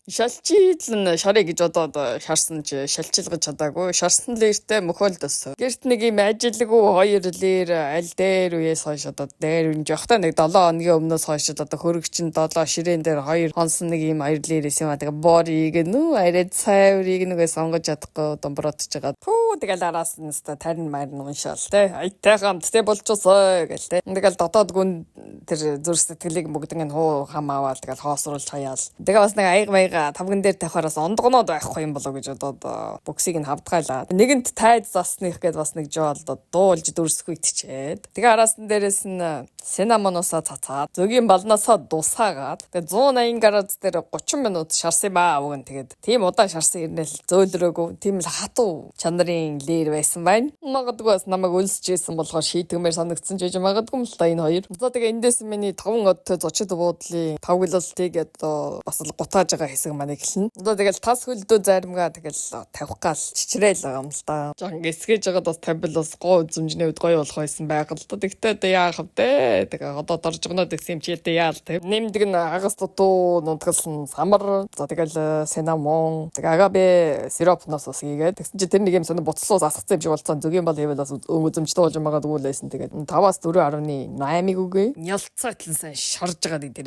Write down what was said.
Шалчийлэн шарыг гэж одоо шарсан чи шалчилгаж чадаагүй. Шарсан лээртэй мөхөлдөс. Гэрт нэг юм ажилгүй 2 лээр аль дээр үеэс хойш одоо дээр энэ жоохтой нэг 7 хоногийн өмнөөс хойш одоо хөрөгчин 7 ширээн дээр 2 хонсон нэг юм 2 лээрээс юм аа. Тэгээ борийг нүү арай цайврыг нүгэ сонгож чадахгүй домброотж байгаа. Пүү тэгэл араас нь өстө тарин марин уншаал те. Айтай хамт те болчихсоо гэл те. Тэгэл дотоод гүн тэр зүрх сэтгэлийг бүгднийг хуу хам аваад тэгэл хоосруулж хаяал. Тэгээ бас нэг аяг маяга тавган дээр тавихараас ондгоноод байхгүй юм болоо гэж одоо боксыг нь хавдгаалаа. Нэгэнт тайд засных гэд бас нэг жоо дуулж дүрсэх үйтчээд. Тэгээ араас нь дээрэс нь синамоносоо цацаад зөгийн балнаасаа дусаагаад тэгээ 180 градус дээр 30 минут шарсан баа өгөн тэгээд тийм удаан шарсан ирнэл зөөлрөөгүй тийм л хатуу чанарын лэр байсан байна. Магадгүй бас намайг өлсөжсэн болохоор шийтгмээр санагдсан ч гэж магадгүй л та энэ хоёр. Одоо тэгээ эндээс миний 5 одтой зочид буудлын тавглалтыг одоо бас л гутааж байгаа хэсэг маань эхэлнэ. Одоо тэгэл тас хөлдөө заримгаа тэгэл тавих гал чичрээл байгаа юм л да. Жон эсгэж байгаад бас тавил бас гоо үзмжний үед гоё болох байсан байга л да. Тэгтээ одоо яах вэ? Тэгээ одоо дорж гоноод гэсэн юм чи яа яал тэг. Нэмдэг н агас дутуу нутгалсан самар. За тэгэл синамон. Тэгээ агаве сиропноос бас ийгээд. Тэгсэн чи тэр нэг юм сонир буцлуус асгацсан юм шиг болцсон. Зөгийн бол хэвэл бас үзмжтэй болж магадгүй лээсэн. Тэгээд 5-4.8-ыг үгүй. Ялцаатлан сайн шарж байгаа нэг дээрээ.